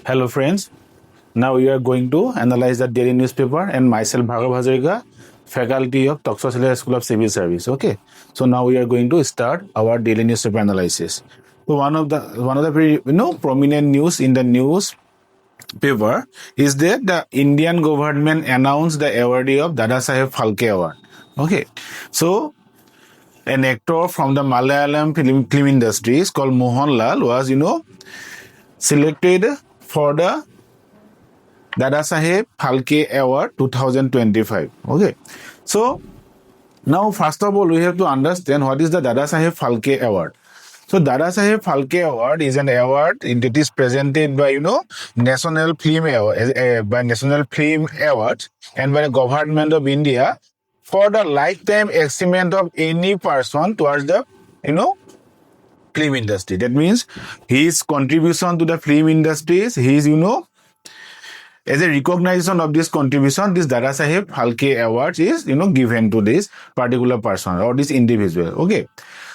Hello friends, now we are going to analyze the daily newspaper and myself Bhargav Hazarika, faculty of Toxosila School of Civil Service. Okay, so now we are going to start our daily newspaper analysis. So one of the very prominent news in the newspaper is that the Indian government announced the awardee of Dada Saheb Phalke Award. Okay, so an actor from the Malayalam film industry is called Mohanlal was selected for the Dada Saheb Phalke Award 2025. Okay. So now first of all we have to understand what is the Dada Saheb Phalke Award. So Dada Saheb Phalke Award is an award that is presented by National Film Award by National Film Awards and by the government of India for the lifetime achievement of any person towards the film industry. That means his contribution to the film industry is his as a recognition of this contribution, this Dada Saheb Phalke Award is, given to this particular person or this individual. Okay.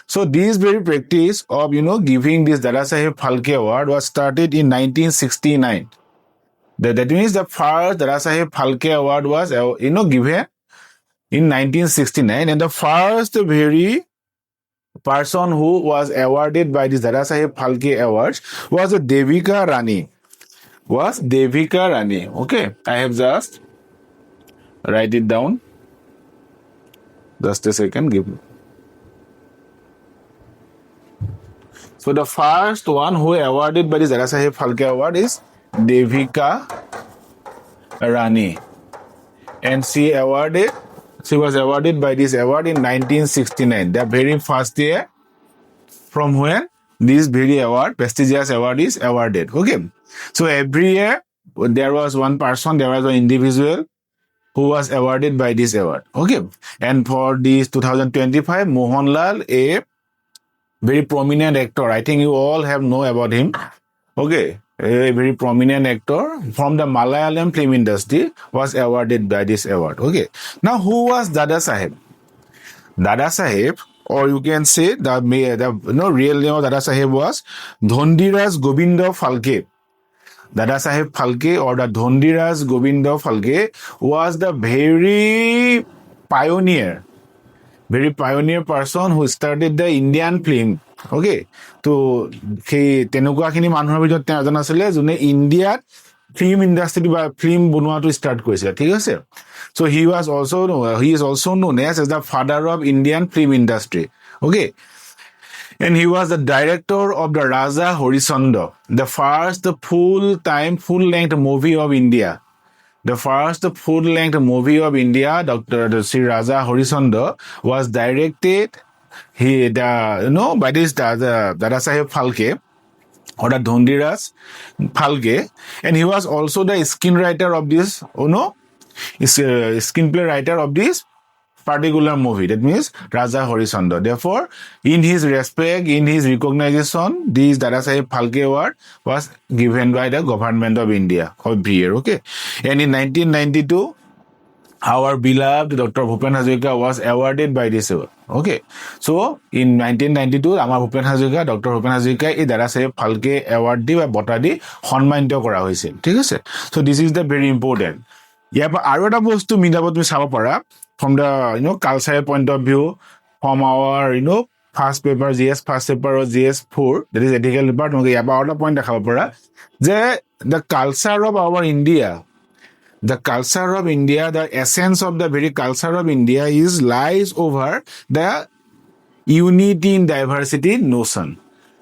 So this very practice of, giving this Dada Saheb Phalke Award was started in 1969. That means the first Dada Saheb Phalke Award was, given in 1969, and the first very person who was awarded by this Dada Saheb Phalke Awards was Devika Rani. Okay, I have just write it down. Just a second, give me. So the first one who awarded by the Dada Saheb Phalke Award is Devika Rani, and she was awarded by this award in 1969, the very first year from when this very prestigious award is awarded. Okay. So every year there was one person, there was an individual who was awarded by this award. Okay. And for this 2025, Mohanlal, a very prominent actor, I think you all have know about him. Okay. A very prominent actor from the Malayalam film industry was awarded by this award. Okay. Now, who was Dada Saheb? Dada Saheb, or you can say the real name of Dada Saheb was Dhondiraj Govinda Phalke. Dada Saheb Phalke or the Dhondiraj Govinda Phalke was the very pioneer person who started the Indian film. Okay. So, tenukwakhini manuhor bidot te ejon asile jone India film industry ba film bonoa to start korisile. Thik ase? So he is also known as the father of Indian film industry. Okay. And he was the director of the Raja Harishchandra, the first full-length movie of India. The first full-length movie of India, Dr. Sri Raja Harishchandra, was directed by this Dada Saheb Phalke or the Dhondiraj Phalke, and he was also the screenwriter of this, screenplay writer of this particular movie. That means Raja Harishchandra. Therefore, in his respect, in his recognition, this Dada Saheb Phalke Award was given by the government of India every year. Okay. And in 1992, our beloved Dr. Bhupen Hazarika was awarded by this award. Okay. So, in 1992, our Dr. Bhupen Hazarika, এই Dada Saheb Phalke Award di বা বঁটা দি সন্মানিত কৰা হৈছিল। ঠিক আছে? So, this is the very important. ইয়াৰ পৰা আৰু এটা বস্তু মিলাব তুমি চাব পাৰা from the cultural point of view, from our first paper or GS4, that is ethical department, about the point দেখাব পাৰা যে the culture of our India, the essence of the very culture of India lies over the unity in diversity notion.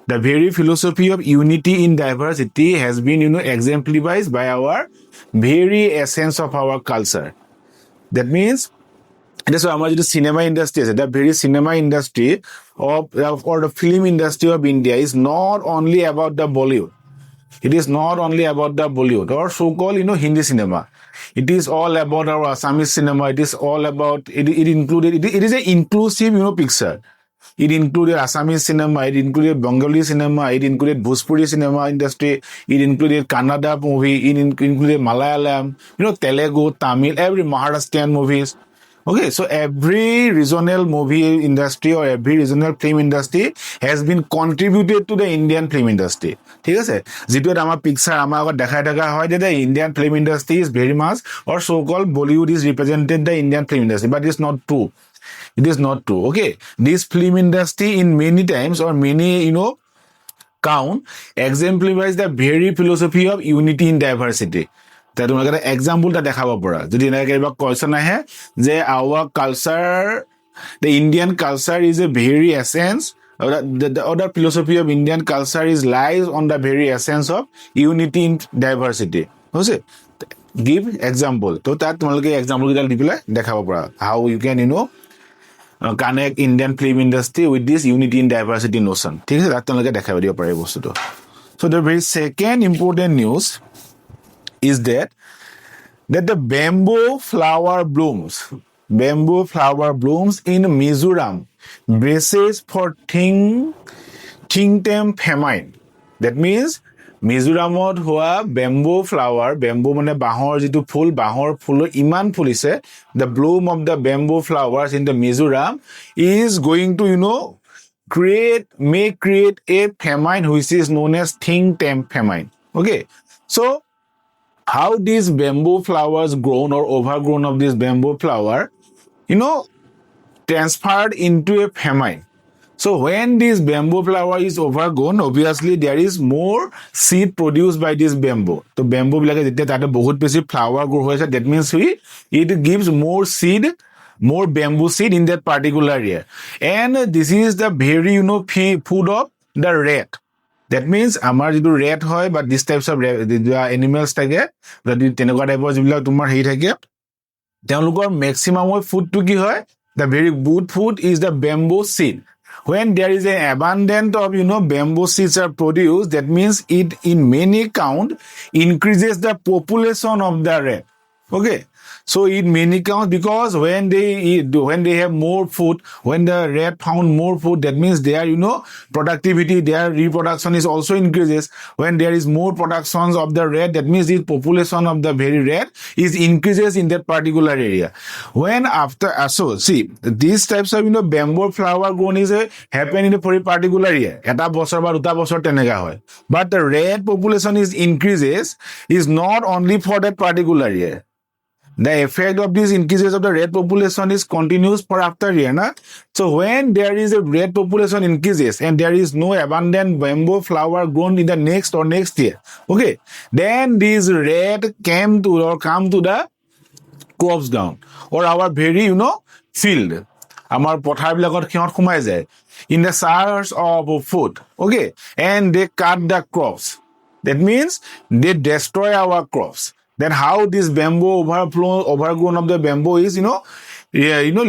The very philosophy of unity in diversity has been exemplified by our very essence of our culture. That means এটা so আমাৰ যিটো cinema industry আছে, the very cinema industry or the film industry of India is not only about the Bollywood. It is not only about the Bollywood or so-called Hindi cinema. It is all about our Assamese cinema. It is all about it is an inclusive picture. It included Assamese cinema, it included Bengali cinema, it included Bhojpuri cinema industry, it included Kannada movie, it included Malayalam, Telugu, Tamil, every Maharashtrian movies. Okay, so every regional movie industry or every regional film industry has been contributed to the Indian film industry. ঠিক আছে যেটো আমাৰ picture আমাৰ আগত দেখাই থকা হয় যে the Indian film industry is very much or so called Bollywood is represented the Indian film industry, but it's not true. It is not true. Okay, this film industry in many times or many count exemplifies the very philosophy of unity in diversity. তাই তোমালোকে এটা example এটা দেখাব পৰা যদি এনেকৈ কিবা question আহে যে our culture the Indian culture is a very essence or the other philosophy of Indian culture is lies on the very essence of unity in diversity. হৈছে give example তো তাত তোমালোকে এক্সাম্পল কেইটা দি পেলাই দেখাব পৰা how you can connect Indian film industry with this unity in diversity notion. ঠিক আছে তাত তোমালোকে দেখাব দিব পাৰে বস্তুটো so the very second important news is that the bamboo flower blooms in Mizoram braces for Thingtem famine. That means মিজোৰামত হোৱা বেম্বো মানে বাঁহৰ যিটো ফুল বাঁহৰ ফুলৰ ইমান ফুলিছে the bloom of the bamboo flowers in the Mizoram is going to create a famine which is known as Thingtem famine. Okay, so how these bamboo flowers grown or overgrown of this bamboo flower transferred into a famine. So when this bamboo flower is overgrown, obviously there is more seed produced by this bamboo. So bamboo like that bahut beshi flower grow hoise, that means it gives more seed, more bamboo seed in that particular area. And this is the very food of the rat. That means আমাৰ যিটো rat হয় বা this types of animals থাকে যদি তেনেকুৱা টাইপৰ যিবিলাক তোমাৰ হেৰি থাকে তেওঁলোকৰ maximum foodটো কি হয় the very good food is the bamboo seed. When there is an abundance of bamboo seeds are produced, that means it in many count increases the population of the rat. Okay, so in many counts because when they have more food, when the rat found more food, that means their productivity, their reproduction is also increases. When there is more productions of the rat, that means the population of the very rat is increases in that particular area. When after so see these types of bamboo flower grown is happen in a very particular area eta bochor ba duta bochor tenega hoy, but the rat population is increases is not only for that particular area. The effect of these increases of the rat population is continuous for after year. So when there is a rat population increases and there is no abundant bamboo flower grown in the next year, okay, then these rat come to the crops ground or our very field. আমাৰ পথাৰবিলাকত সিহঁত সোমাই যায় in the search of food, okay, and they cut the crops. That means they destroy our crops. Then how this bamboo overgrown of the bamboo is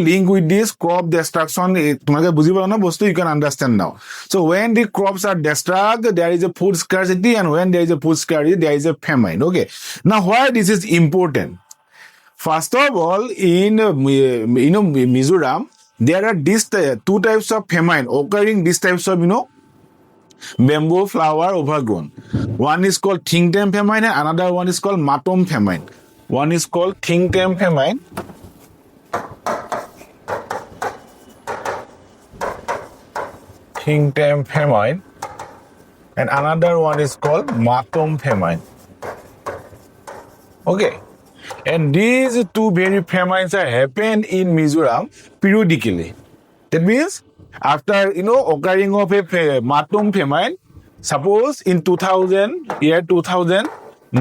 linked with this crop destruction. তোমাকে বুজি পালা না বস্তু, you can understand now. So when the crops are destroyed, there is a food scarcity, and when there is a food scarcity, there is a famine. Okay, now why this is important? First of all, in Mizoram, there are these two types of famine occurring. These types of bamboo flower overgrown. One is called Thingtem famine and another one is called Matom famine. One is called Thingtem famine. Thingtem famine. And another one is called Matom famine. Okay. And these two very famines are happened in Mizoram periodically. That means after occurring of a Matom famine, suppose in 2000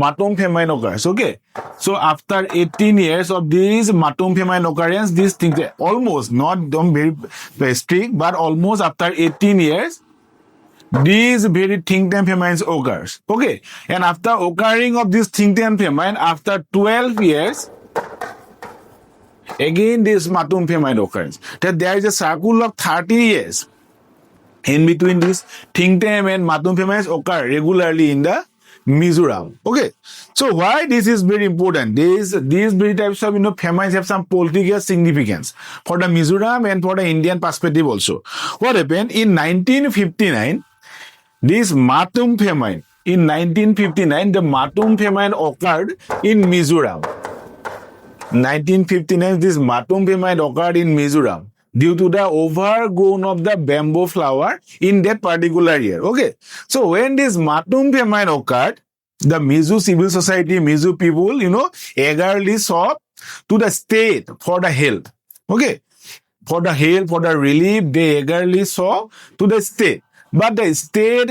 Matom famine occurs. Okay, so after 18 years of this Matom famine occurrence, these things almost not very strict, but almost after 18 years these very Thingtem famines occurs. Okay, and after occurring of this Thingtem famine, after 12 years again this Matom famine occurs. That there is a circle of 30 years in between this Thingtem and Matom famines occur regularly in the Mizoram. Okay, so why this is very important? These very types of famines have some political significance for the Mizoram and for the Indian perspective also. What happened in 1959? This Matom famine. In 1959, the Matom famine occurred in Mizoram. 1959, this Matum famine occurred in Mizoram due to the overgrown of the bamboo flower in that particular year. Okay, so when this Matum famine occurred, the Mizo civil society, Mizo people, eagerly sought to the state for the help. Okay, for the help, for the relief, they eagerly sought to the state. But the state,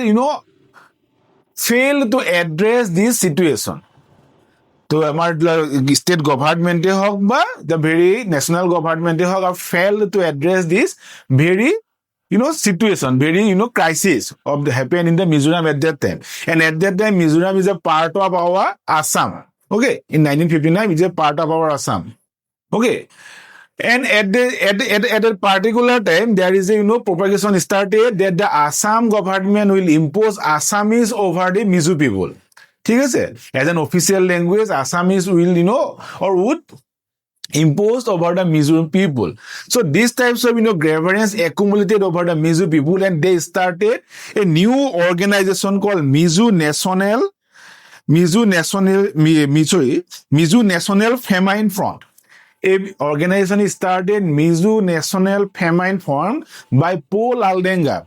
failed to address this situation. তো আমাৰ state গভৰ্ণমেণ্টে হওক বা the very national গভৰ্ণমেণ্টে হওক আৰু fail to address দিছ ভেৰি situation, very crisis of the happened in the Mizoram at that time. And at that time, Mizoram is a part of our Assam. Okay, in 1959, it is a part of our Assam. Okay, and at a particular time, there is a propagation started that the Assam government will impose Assamese over the Mizo people. ঠিক আছে, as an official language, Assamese will or would imposed over the Mizo people. So these types of grievance accumulated over the Mizo people, and they started a new organization called Mizo National Famine Front. A organization started Mizo National Famine Front by Paul Aldenga.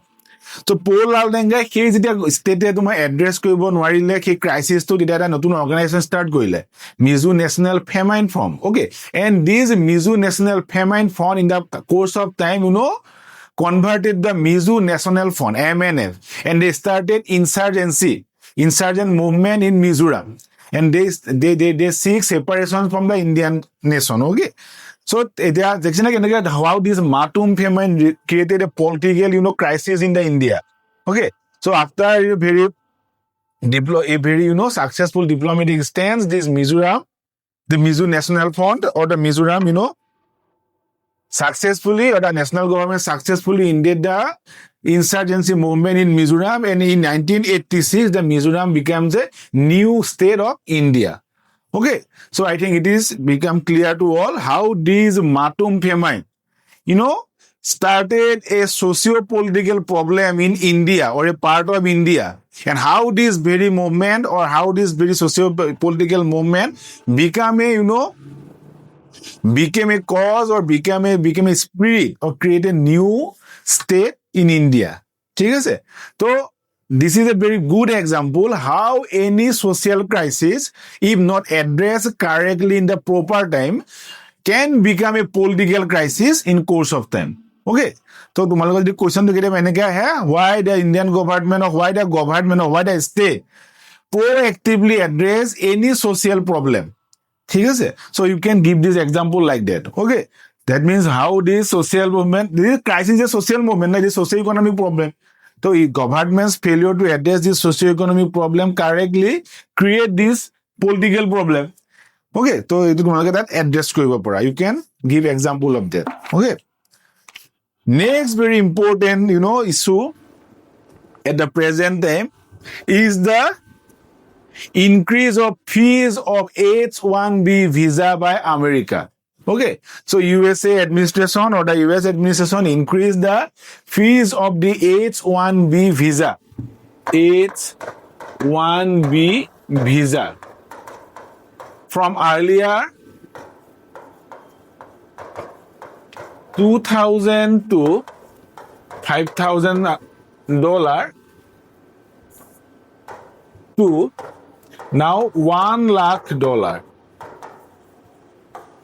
So Paul Aldenga he যেতিয়া ষ্টেটে তোমাৰ address কৰিব নোৱাৰিলে সেই ক্ৰাইচিছটো তেতিয়া এটা নতুন organisation start কৰিলে Mizo national ফেমাইন front okay, and this Mizo National Famine Front in the course of time converted the Mizo National Front MNF, and they started insurgent movement in Mizoram, and they seek separation from the Indian nation. Okay, so how this Matum famine created a political crisis in the India. Okay, so after a very successful diplomatic stance, this Mizoram, the Mizo National Front or the Mizoram successfully, or the national government successfully ended the insurgency movement in Mizoram, and in 1986 the Mizoram becomes a new state of India. Okay, so I think it is become clear to all how this Matum famine started a socio-political problem in India or a part of India, and how this very movement or how this very socio-political movement became a cause or became a spirit or create a new state in India. ঠিক আছে, তো this is a very good example how any social crisis, if not addressed correctly in the proper time, can become a political crisis in course of time. Okay, so তোমালোকৰ যদি কুৱেশ্যনটো কেতিয়াবা এনেকৈ আহে, why the Indian government or why the government or why the state proactively address any social problem. ঠিক আছে, so you can give this example like that. Okay, that means how this social movement, this crisis is a social movement, not a socio-economic problem. So government's failure to address this socio-economic problem correctly create this political problem. Okay, so এইটো তোমালোকে তাত address কৰিব পৰা, you can give example of that. Okay, next very important issue at the present time is the increase of fees of H-1B visa by America. Okay, so USA administration or the US administration increased the fees of the H-1B visa. H-1B visa from earlier 2,000 to $5,000 to now $1 lakh.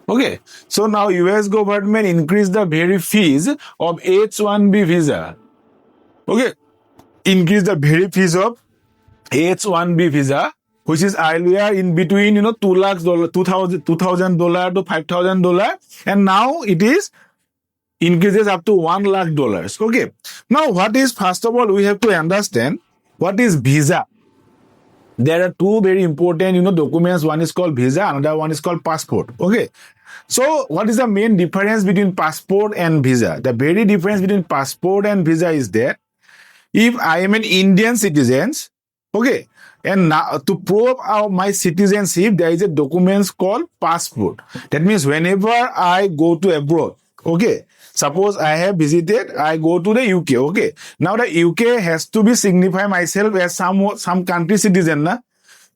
Okay, so now US government increased the very fees of H-1B visa. Okay, increase the very fees of H-1B visa, which is earlier in between $2 lakhs, $2,000 to $5,000, and now it is increases up to $1 lakh. Okay, now what is, first of all, we have to understand what is visa. There are two very important documents. One is called visa, another one is called passport. Okay, so what is the main difference between passport and visa? The very difference between passport and visa is that if I am an Indian citizen, okay, and now to prove my citizenship, there is a document called passport. That means whenever I go to abroad, okay, suppose I have visited, I go to the UK. Okay, now the UK has to be signify myself as some country citizen, na?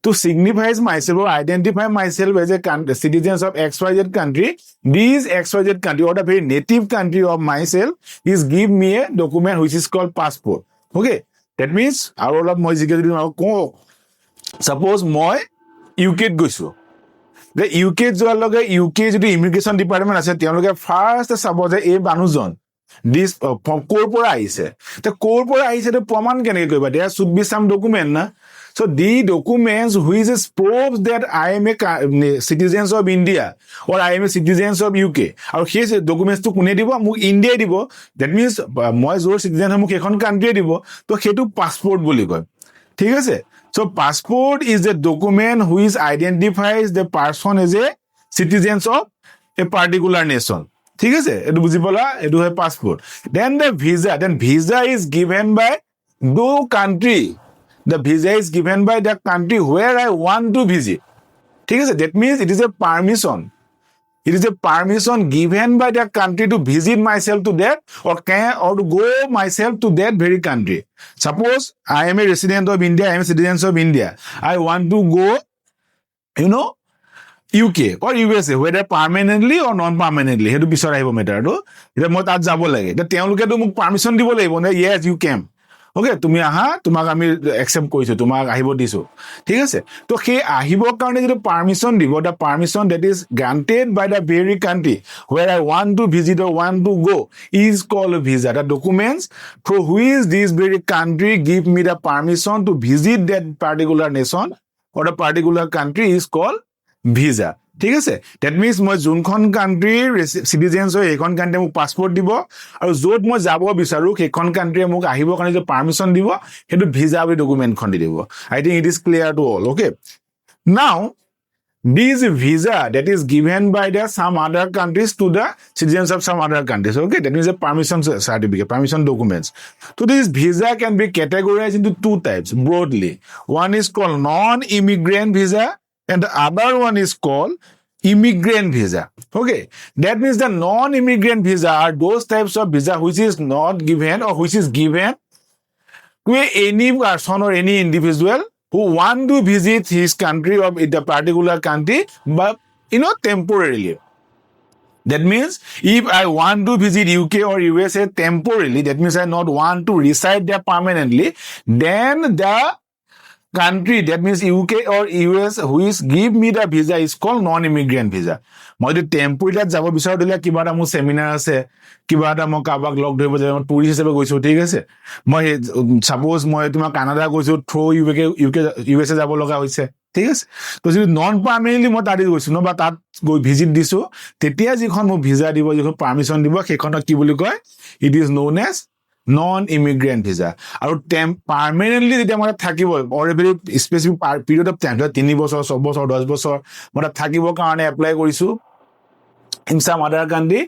to signify myself or identify myself as a citizens of XYZ country, these XYZ country or the very native country of myself is give me a document which is called passport. Okay, that means suppose moi UK গৈছো the UK যোৱাৰ লগে UK যদি immigration department আছে তেওঁলোকে first চাব যে এই মানুহজন দিস কোৰ পৰা আহিছে তে কোৰ পৰা আহিছে তো প্ৰমাণ কেনেকৈ কৰিবা দেয়া শুড বি সাম ডকুমেন্ট না so the documents which is proves that I am a citizens of India or I am a citizens of UK আৰু সেই documents to কোনে দিব মোক ইন্ডিয়া দিব that means মই জোৰ citizen মোক এখন কান্ট্ৰি দিব তো হেতু পাসপোর্ট বুলি কয় ঠিক আছে so passport is a document which identifies the person as a citizens of a particular nation ঠিক আছে এটো বুজি পলা এটো হয় passport then visa is given by the country the visa is given by the country where I want to visit ঠিক আছে that means it is a permission given by the country to visit myself to that or to go myself to that very country suppose I am a resident of India I am a citizen of India I want to go UK or USA whether permanently or non permanently hetu bisor ahibo matter to eta moi tat jabo lage eta teoluke to muk permission dibo laibo na yes you can okay tumi aha tumak ami accept koisu tumak ahibo disu thik ase to he ahibo karone jeto permission dibo the permission that is granted by the very country where I want to visit or want to go is called a visa the documents through which this very country give me the permission to visit that particular nation or the particular country is called visa ঠিক আছে that means মই যোনখন কান্ট্ৰিৰ citizens হয় এখন country মোক passport দিব আৰু যত মই যাব বিচাৰো সেইখন কান্ট্ৰি মোক আহিব কাৰণে যে পাৰমিশন দিব হেতু ভিসা বি ডকুমেন্টখন দি দিব I think it is clear to all okay now this visa that is given by the some other countries to the citizens of some other countries okay that means a permission certificate permission documents so this visa can be categorized into two types broadly one is called non-immigrant visa and the other one is called immigrant visa okay that means the non-immigrant visa are those types of visa which is not given or which is given to any person or any individual who want to visit his country or the particular country but temporarily that means if I want to visit UK or USA temporarily that means I not want to reside there permanently then the country that means UK or US which give me the visa is called non-immigrant visa মই the temporary যাব বিচাৰো দিলে কিবা এটা মোৰ seminar আছে কিবা এটা মই কাবাক লগ ধৰিব যাম টুৰিষ্ট হিচাপে গৈছো ঠিক আছে মই সাপোজ মই তোমাৰ কানাডা গৈছো থ্ৰু UK USA যাব লগা হৈছে ঠিক আছে তো যদি নন পাৰ্মানেন্টলি মই তাত গৈছো বা তাত গৈ ভিজিট দিছো তেতিয়া যিখন মোক ভিসা দিব যিখন পাৰমিশন দিব সেইখনক কি বুলি কয় it is known as non-immigrant visa আৰু permanently যেতিয়া মই থাকিব or a very specific period of time 3 বছৰ 4 বছৰ 10 বছৰ মই থাকিব কাৰণে এপ্লাই কৰিছো in some other country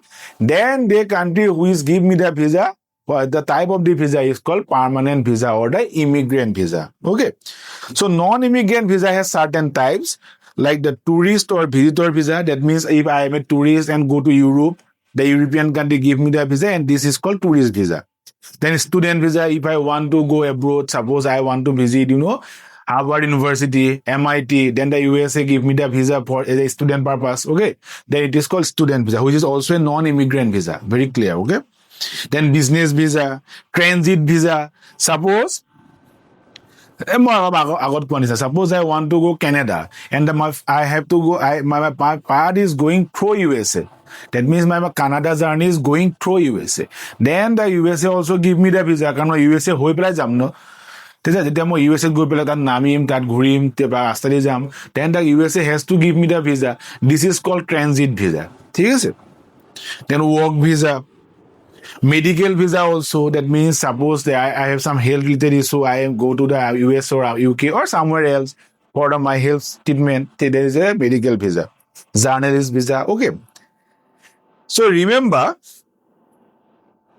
then the country which give me the visa the type of the visa is called permanent visa or the immigrant visa okay so non-immigrant visa has certain types like the tourist or visitor visa that means if I am a tourist and go to Europe the European country give me the visa and this is called tourist visa then student visa if I want to go abroad suppose I want to visit Harvard University MIT then the USA give me the visa for as a student purpose okay then it is called student visa which is also a non-immigrant visa very clear okay then business visa transit visa suppose suppose I want to go Canada and I have to go my part is going through USA that means my Canada journey is going through USA then the USA also give me the visa কাৰণ USA হৈ পেলাই যাম ন তেতিয়া যেতিয়া মই USA গৈ পেলাই তাত নামিম তাত ঘূৰিম তেবা ৰাস্তাতে যাম then the USA has to give me the visa this is called transit visa ঠিক আছে then work visa medical visa also that means suppose that I have some health related issue I am go to the US or UK or somewhere else for my health treatment there is a medical visa journalist visa okay so remember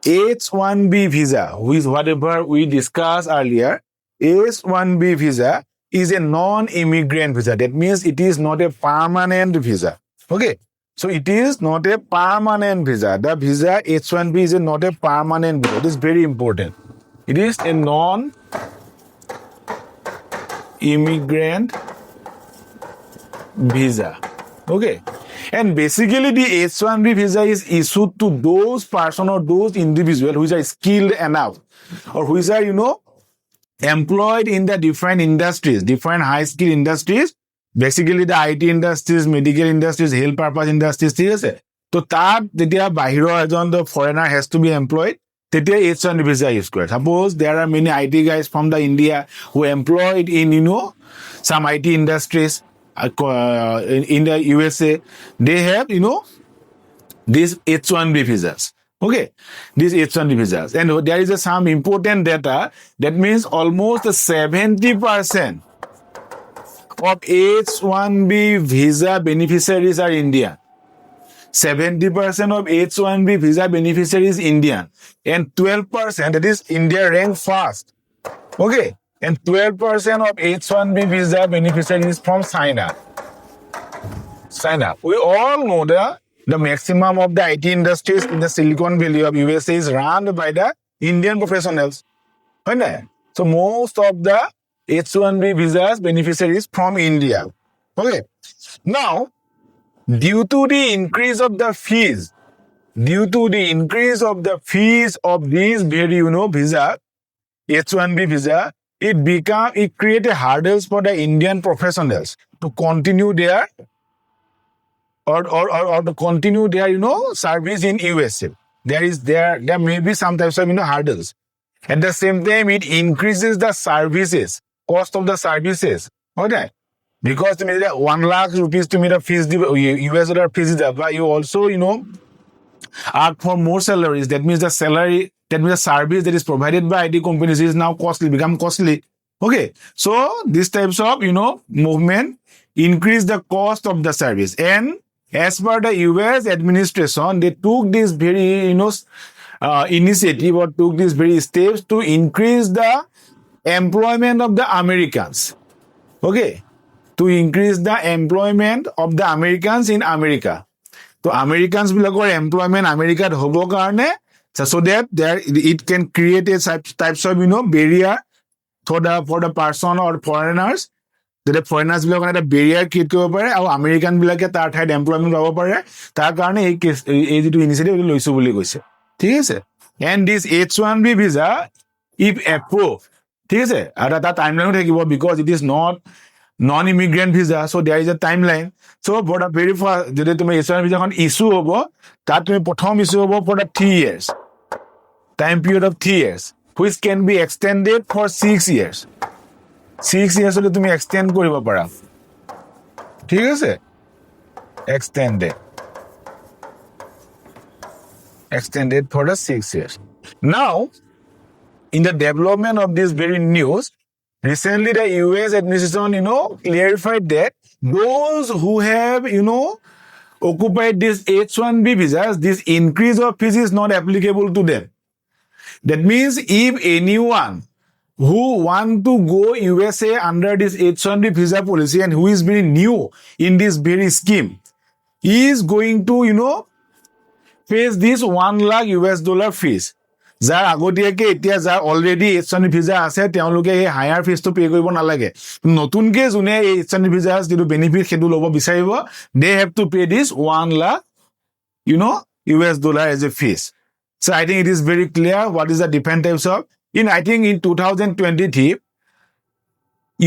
H1B visa which whatever we discussed earlier H1B visa is a non-immigrant visa that means it is not a permanent visa okay so it is not a permanent visa the visa H1B is not a permanent visa it is very important it is a non-immigrant visa. Okay. And basically the H1B visa is issued to those person or those individuals which are skilled enough or which are, employed in the different industries, different high skill industries, basically the IT industries, medical industries, health purpose industries, ঠিক আছে? তো তাত যেতিয়া বাহিৰৰ এজন foreigner has to be employed, তেতিয়া H1B visa use কৰে. Suppose there are many IT guys from the India who employed in, some IT industries in the USA, they have, these H1B visas. Okay, these H1B visas. And there is some important data that means almost 70% of H1B visa beneficiaries are Indian. 70% of H1B visa beneficiaries Indian. And 12%, that is India ranked first. Okay, and 12% of H1B visa beneficiaries from China. China. We all know that the maximum of the IT industries in the Silicon Valley of USA is run by the Indian professionals. Right? So most of the H1B visas beneficiaries from India. Okay. Now, due to the increase of the fees of these very, visa, H1B visa, it created hurdles for the Indian professionals to continue their or to continue their, service in USA. There may be some types of, hurdles. At the same time, it increases the services, cost of the services. Okay. Because to me, 1 lakh rupees to me the fees, US dollar fees, but you also, ask for more salaries. That means the service that is provided by IT companies is now become costly. Okay. So these types of, movement increase the cost of the service. And as per the US administration, they took this very, initiative or took these very steps to increase the employment of the Americans. Okay. To increase the employment of the Americans in America. So Americans bilakor employment America hobo karone, so that it can create a types of, barrier for the person or foreigners. যাতে foreigners বিলাকৰ এটা Barrier create কৰিব পাৰে আৰু American বিলাকে তাৰ ঠাইত employment পাব পাৰে, তাৰ কাৰণে এই যিটো ইনিচিয়েটিভ লৈছো বুলি কৈছে. ঠিক আছে. এণ্ড দিছ H1B ভিজা ইফ এপ্ৰুভ, ঠিক আছে, আৰু এটা টাইমলাইনো থাকিব because it is not known immigrant ভিজা, চ' দেয়াৰ ইজ এ টাইমলাইন. চ' ফৰ দ্য ভেৰি ফাৰ্ষ্ট যদি তুমি H1B ভিজাখন ইছ্যু হ'ব, তাত তুমি প্ৰথম ইছ্যু হ'ব for the 3 years, time period of 3 years, which can be extended for 6 years. 6 years হলে তুমি এক্সটেন্ড কৰিব পাৰা. ঠিক আছে, extended for the 6 years. Now, in the development of this very news, recently the US administration, clarified that those who have, occupied this H1B visas, this increase of fees is not applicable to them. That means if anyone who want to go USA under this H1B visa policy and who is very new in this very scheme is going to, face this 1 lakh US dollar fees. যাৰ আগতীয়াকে এতিয়া যাৰ already H1B ভিজা আছে তেওঁলোকে এই higher ফিজটো pay কৰিব নালাগে. নতুনকে যোনে এই H1B ভিজা যিটো বেনিফিট সেইটো ল'ব বিচাৰিব, they have to pay this 1 lakh, US dollar as a fees. So I think it is very clear what is the different types of. I think in 2023,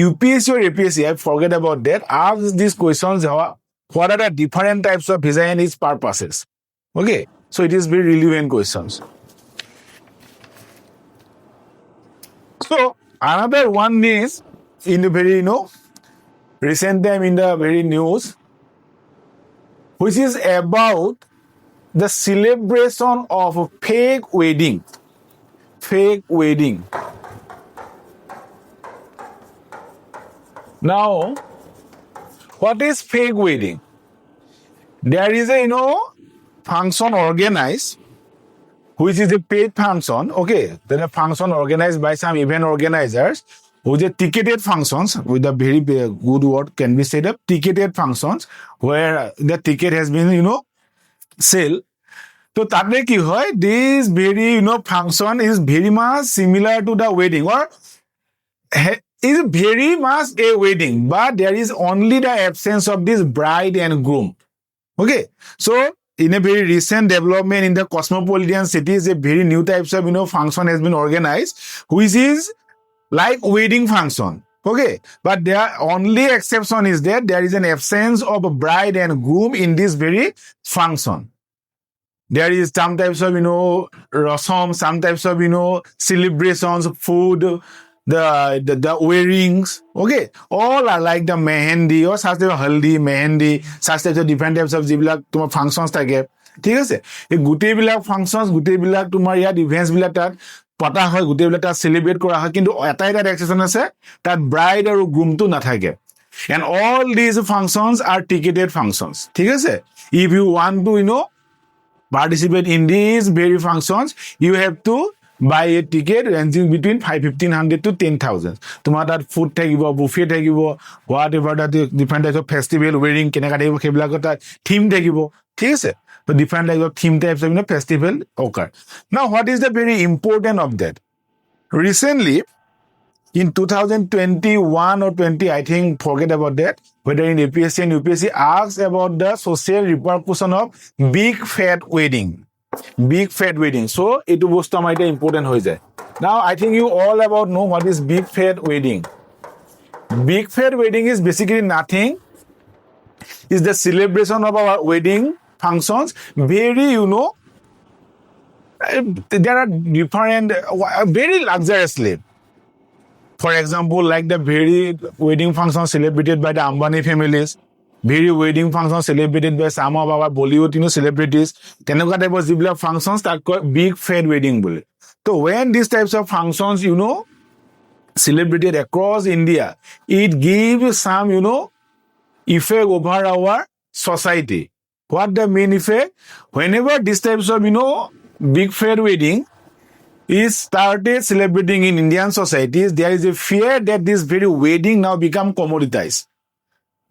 UPSC or APSC, I forget about that, asked these questions, what are the different types of visa and its purposes. Okay, so it is very relevant questions. So another one is in the very, recent time in the very news, which is about the celebration of a fake wedding. Now, what is fake wedding? There is a, function organized, which is a paid function. Okay, then a function organized by some event organizers, which are ticketed functions, with a very good word can be said up, ticketed functions, where the ticket has been, sale. So তাতে কি হয়, this very, function is very much similar to the wedding, or is very much a wedding, but there is only the absence of this bride and groom. Okay, so in a very recent development in the cosmopolitan cities, a very new types of function has been organized, which is like wedding function. Okay, but there only exception is that there is an absence of a bride and groom in this very function. There is some types of rasam, some types of celebrations, food, the wearings. Okay, all are like the mehendi or such type of haldi, mehendi, such types of different types of jibilak tumar functions থাকে ঠিক আছে এই গুটেইবিলাক functions গুটেইবিলাক তোমাৰ ইয়াত events বিলাক তাত পতা হয় গুটেইবিলাক তাত সেলিব্রেট কৰা হয় কিন্তু এটাই এটা এক্সেপশন আছে তাত ব্রাইড আৰু গ্ৰুমটো নাথাকে and all these functions are ticketed functions ঠিক আছে if you want to participate in these very functions you have to buy a ticket ranging between 1500 to 10,000 তোমাৰ তাত ফুড থাকিব বুফে থাকিব whatever that different types of festival wearing কেনেকা থাকিব সেইবিলাকৰ তাত থিম থাকিব ঠিক আছে so different types of theme types of festival occur now what is the very important of that recently in 2021 or 20 I think forget about that whether in APSC and UPSC asked about the social repercussion of big fat wedding so etu bostu amar eta important hoy jay now I think you all about know what is big fat wedding is basically nothing is the celebration of our wedding functions very there are different very luxuriously. For example, like the very wedding functions celebrated by the Ambani families, very wedding functions celebrated by some of our Bollywood celebrities, তেনেকুৱা type of যিবিলাক functions that called big fat wedding bully. So when these types of functions, celebrated across India, it gives some, effect over our society. What the main effect? Whenever these types of, big fat wedding is started celebrating in Indian societies, there is a fear that this very wedding now become commoditized.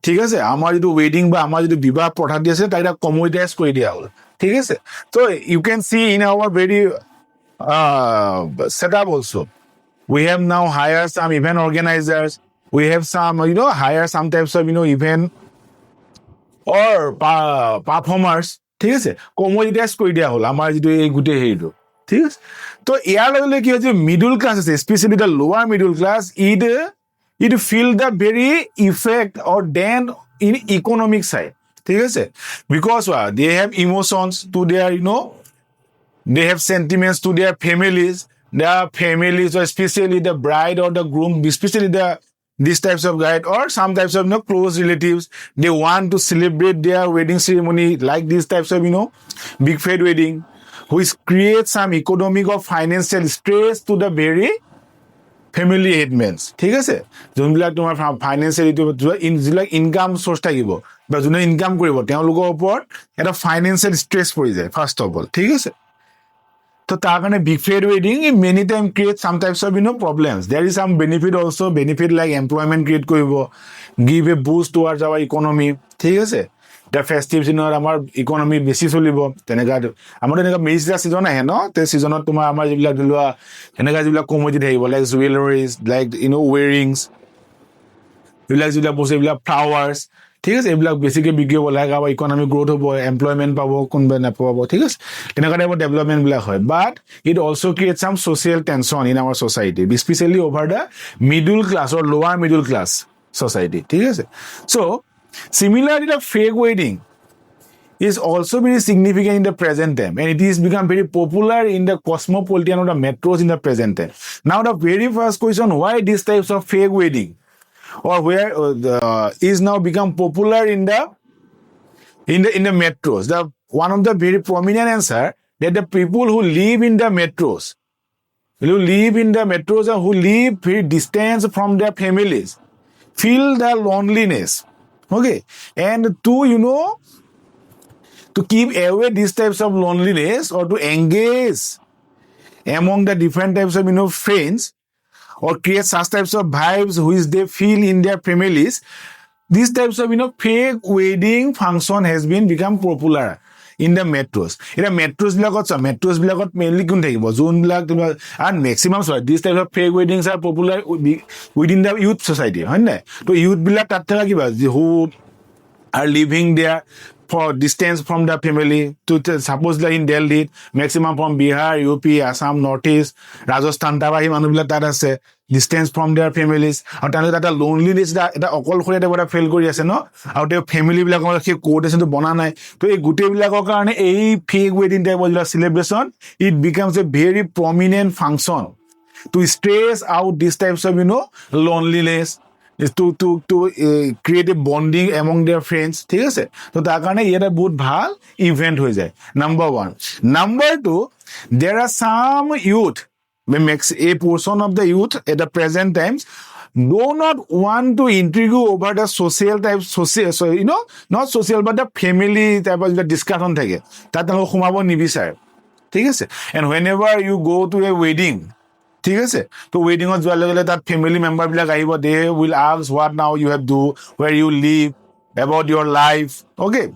ঠিক আছে আমাৰ যেটো wedding বা আমাৰ যেটো বিবাহ প্ৰথাটি আছে তাইটা commoditize কৰি দিয়া হ'ল ঠিক আছে so you can see in our very setup also we have now hired some event organizers we have some hire some types of event or performers ঠিক আছে commoditize কৰি দিয়া হ'ল আমাৰ যেটো এই গুটে হেইটো ঠিক আছে তো ইয়াৰ লগে কি হৈছে মিডল ক্লাস আছে specially the lower middle class it feel the very effect or dent in economic side ঠিক আছে because they have emotions to their they have sentiments to their families or especially the bride or the groom especially these types of guide or some types of close relatives they want to celebrate their wedding ceremony like these types of big fat wedding which creates some economic or financial stress to the very family headmen ঠিক আছে যোনবিলাক তোমাৰ ফাইনান্সিয়েলি যিবিলাক income source থাকিব বা যোনে income কৰিব তেওঁলোকৰ ওপৰত এটা ফাইনান্সিয়েল স্ট্ৰেছ পৰি যায় ফাৰ্স্ট অফ অল ঠিক আছে তো তাৰ কাৰণে big fat wedding many time create some types of problems there is some benefit like employment create কৰিব give a boost towards our economy ঠিক আছে the festive season আমাৰ ইকোনমি বেছি চলিব তেনেকা আমাৰ তেনেকা মেৰিজা সিজন আহে ন তে সিজনত তোমাৰ আমাৰ যিবিলাক দিলোৱা এনেকা যিবিলাক কমোডিটি থাকিব লাইক জুৱেলাৰিজ লাইক wearings যিবিলাক বস্তু এইবিলাক ফ্লাৱাৰ্স ঠিক আছে এইবিলাক বেছিকে বিক্ৰী হ'ব লাইক আমাৰ ইকোনমি গ্ৰোথ হ'ব এমপ্লয়মেন্ট পাব কোনবা নাপাব ঠিক আছে তেনেকা টাইপৰ ডেভেলপমেন্ট বিলাক হয় but it also create some social tension in our society specially over the middle class or lower middle class society ঠিক আছে so similarly, the fake wedding is also very significant in the present time and it is become very popular in the cosmopolitan or the metros in the present time. Now the very first question, why these types of fake wedding or where is now become popular in the metros? The one of the very prominent answer that the people who live in the metros and who live very distance from their families feel the loneliness. Okay, and to keep away these types of loneliness or to engage among the different types of friends or create such types of vibes which they feel in their families, these types of fake wedding function has become popular in the metros. In the metros bilakot mainly kun thakibo zone bilak and maximum these types of fake weddings are popular within the youth society, হয় নাই? তো youth bilak tat thaka kiba who are living there for distance from the family. To suppose like in Delhi, maximum from Bihar, UP, Assam, Northeast, Rajasthan, tabahi manubila tat ase distance from their families. আৰু তেওঁলোকে এটা loneliness এটা অকলশৰীয়া এটা feel কৰি আছে ন, আৰু তেওঁ ফেমিলি বিলাকৰ সেই কোঅৰ্ডিনেশ্যনটো বনা নাই। তো এই গোটেইবিলাকৰ কাৰণে এই ফেক ৱেডিং টাইপৰ যিটো celebration, it becomes a very prominent function to stress out these types of loneliness, to create a bonding among their friends, ঠিক আছে? তো তাৰ কাৰণে এটা বহুত ভাল ইভেন্ট হৈ যায়, number 1. Number 2, there are some youth, a portion of the youth at the present times do not want to intrigue over the social type, so not social but the family type of the discussion থাকে, তাত তেওঁলোকে সোমাব নিবিচাৰে, ঠিক আছে? And whenever you go to a wedding, ঠিক আছে, তো ৱেডিঙত যোৱাৰ লগে লগে তাত ফেমিলি মেম্বাৰ বিলাক আহিব, they will ask what now you have do, where you live, about your life, okay?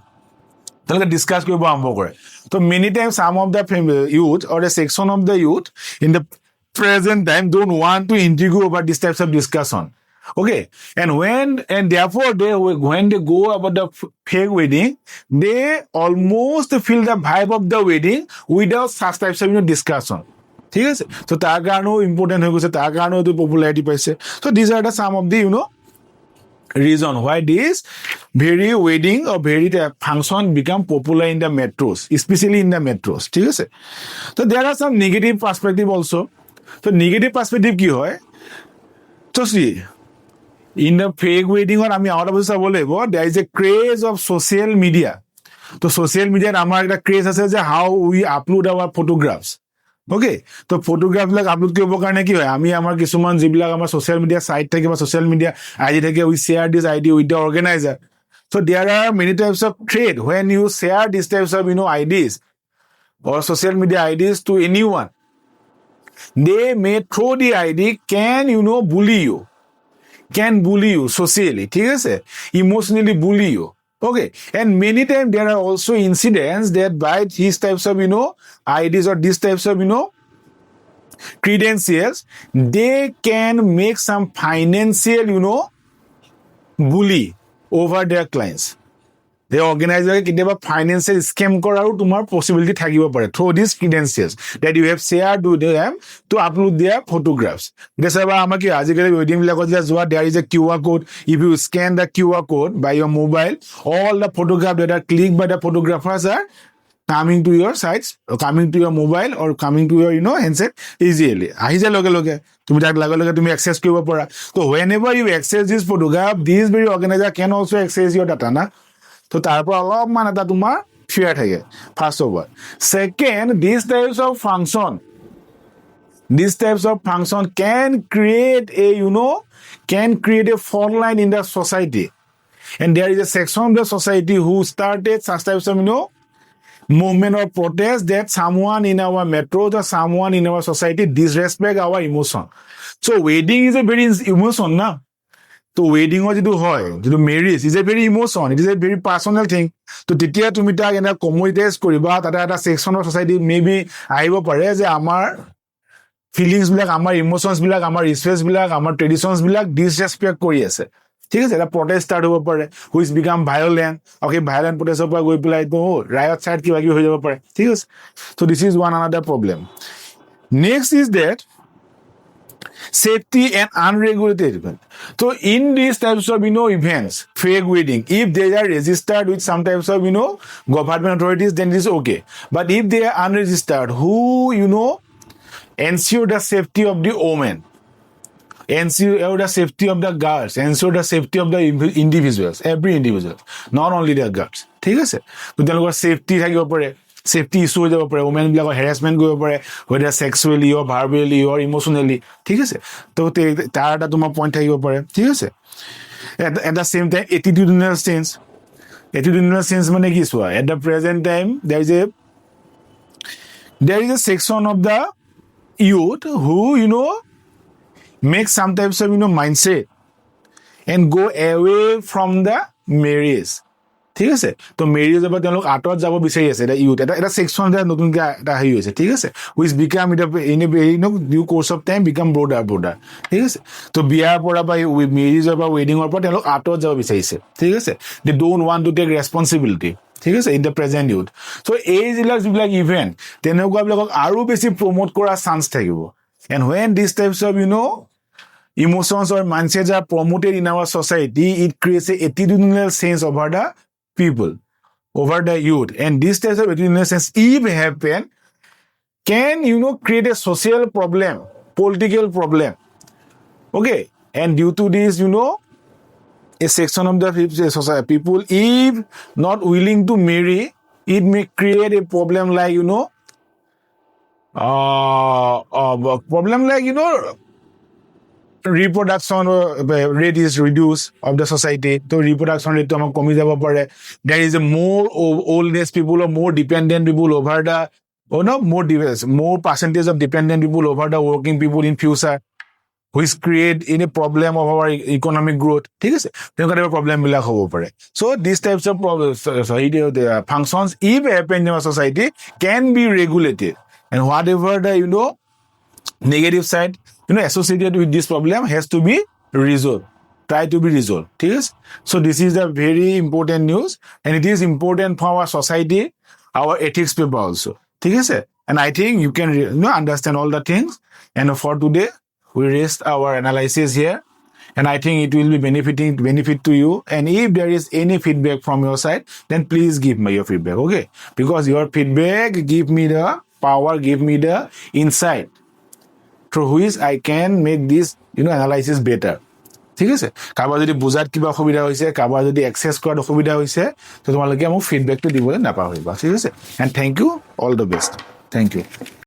তেওঁলোকে ডিছকাছ কৰিব আৰম্ভ কৰে। তো many time some of the youth or a section of the youth in the present time don't want to intrigue over these types of discussion, okay? And therefore when they go about the fake wedding, they almost feel the vibe of the wedding without such types of discussion, ঠিক আছে? তো তাৰ কাৰণেও important হৈ গৈছে, তাৰ কাৰণেও এইটো পপুলাৰিটি পাইছে। So these are the some of the reason why this very wedding or very function become popular in the metros, especially in the metros, ঠিক আছে? So there are some negative perspective also. So negative perspective কি হয়? So see, in the fake wedding আমি আৰু এটা বস্তু চাব লাগিব, there is a craze of social media. তো social media আমাৰ এটা craze আছে যে how we upload our photographs, okay? তো ফটোগ্ৰাফ বিলাক আপলোড কৰিবৰ কাৰণে কি হয়, আমি আমাৰ কিছুমান যিবিলাক আমাৰ ছ'চিয়েল মিডিয়া চাইট থাকে বা ছ'চিয়েল মিডিয়া আইডি থাকে, উই শ্বেয়াৰ দিছ ID with the organiser. So there are many types of trade when you share these types of IDs or social media IDs to anyone. They may through the ID can bully you socially, ঠিক আছে? Emotionally bully you, okay? And many times there are also incidents that by these types of IDs or these types of credentials, they can make some financial bully over their clients. The organizer কেতিয়াবা financial scam কৰাৰো তোমাৰ possibility থাকিব পাৰে through these credentials that you have shared with them to upload their photographs. Desaba আমাৰ কি আজিকালি wedding বিলাকত যোৱা, there is a QR code. If you scan the QR code by your mobile, all the photographs that are clicked by the photographers are coming to your sites or coming to your mobile or coming to your handset easily. আহি যায় লগে লগে, তুমি তাক লগে লগে তুমি access কৰিব পাৰা। So whenever you access this photograph, this very organizer can also access your data না। তো তাৰ পৰা অলপমান এটা তোমাৰ ফিয়াৰ থাকে, first of all. Second, these types of function can create a fault line in the society, and there is a section of the society who started such types of movement or protest that someone in our metro or someone in our society disrespect our emotion. So wedding is a very emotion na. তো ৱেডিঙৰ যিটো হয়, যিটো marriage is a very emotion, it is a very personal thing. তো তেতিয়া তুমি তাক এনেকৈ কমোডিটাইজ কৰিবা, তাতে এটা ছেকশ্যনৰ ছ'চাইটি মে বি আহিব পাৰে যে আমাৰ ফিলিংছবিলাক, আমাৰ ইমোশ্যনছবিলাক, আমাৰ ৰিচুৱেলছবিলাক, আমাৰ ট্ৰেডিশ্যনছবিলাক ডিছৰেচপেক্ট কৰি আছে, ঠিক আছে? এটা প্ৰটেষ্ট ষ্টাৰ্ট হ'ব পাৰে হুইচ বিকাম ভায়লেণ্ট, আৰু সেই ভায়লেণ্ট প্ৰটেষ্টৰ পৰা গৈ পেলাই ৰায়ট চাইড কিবা কিবি হৈ যাব পাৰে, ঠিক আছে? So' this is one another problem. Next is that safety and unregulated event. So in these types of events, fake wedding, if they are registered with some types of government authorities, then it is okay. But if they are unregistered, who ensure the safety of the women, ensure the safety of the girls, ensure the safety of the individuals, every individual, not only the girls, ঠিক আছে? তো তেওঁলোকৰ safety থাকিব পাৰে, safety issue হৈ যাব পাৰে, women বিলাকৰ হেৰাচমেণ্ট কৰিব পাৰে, whether sexually or verbally or emotionally, ঠিক আছে? তো তাৰ এটা তোমাৰ পইণ্ট থাকিব পাৰে, ঠিক আছে? At the same time, attitudinal sense মানে কি চোৱা, at the present time there is a section of the youth who make some types of mindset and go away from the marriage, ঠিক আছে তো মেৰিজৰ পৰা তেওঁলোক আঁতৰত যাব বিচাৰি আছে এটা ইউথ এটা সেকশন নতুনকৈ এটা হেৰি হৈছে ঠিক আছে হুইচ বিকাম এটা due course of time become broader ঠিক আছে তো বিয়াৰ পৰা বা মেৰিজৰ পৰা ৱেডিঙৰ পৰা তেওঁলোক আঁতৰত যাব বিচাৰিছে ঠিক আছে they don't want to take responsibility ঠিক আছে ইন দ্য প্ৰেজেণ্ট ইউথ চ' এই যিবিলাক ইভেণ্ট তেনেকুৱাবিলাকক আৰু বেছি প্ৰমোট কৰাৰ চান্স থাকিব এণ্ড ৱেন দিছ types of emotions or mindsets are promoted in our society, it creates a attitudinal sense over the people, over the youth. And this type of attitudinal sense, if happen, can, create a social problem, political problem. Okay? And due to this, a section of the society, people, if not willing to marry, it may create a problem like, problem like, reproduction rate is reduced of the society so reproduction rate to amar komi jabo pare there is a more old age people or more dependent people over the more percentage of dependent people over the working people in future which create any problem of our economic growth ঠিক আছে তেনেকুৱা problem বিলাক হ'ব পাৰে so these types of problems the functions if happen in our society can be regulated and whatever the negative side associated with this problem has to be resolved try to be resolved ঠিক আছে so this is a very important news and it is important for our society our ethics paper also ঠিক আছে and I think you can understand all the things and for today we rest our analysis here and I think it will be benefit to you and if there is any feedback from your side then please give me your feedback okay because your feedback give me the power give me the insight through which I can make this analysis better ঠিক আছে কাৰোবাৰ যদি বুজাত কিবা অসুবিধা হৈছে কাৰোবাৰ যদি এক্সেছ কৰাত অসুবিধা হৈছে তো তোমালোকে মোক ফিডবেকটো দিবলৈ নাপাহৰিবা ঠিক আছে and thank you all the best thank you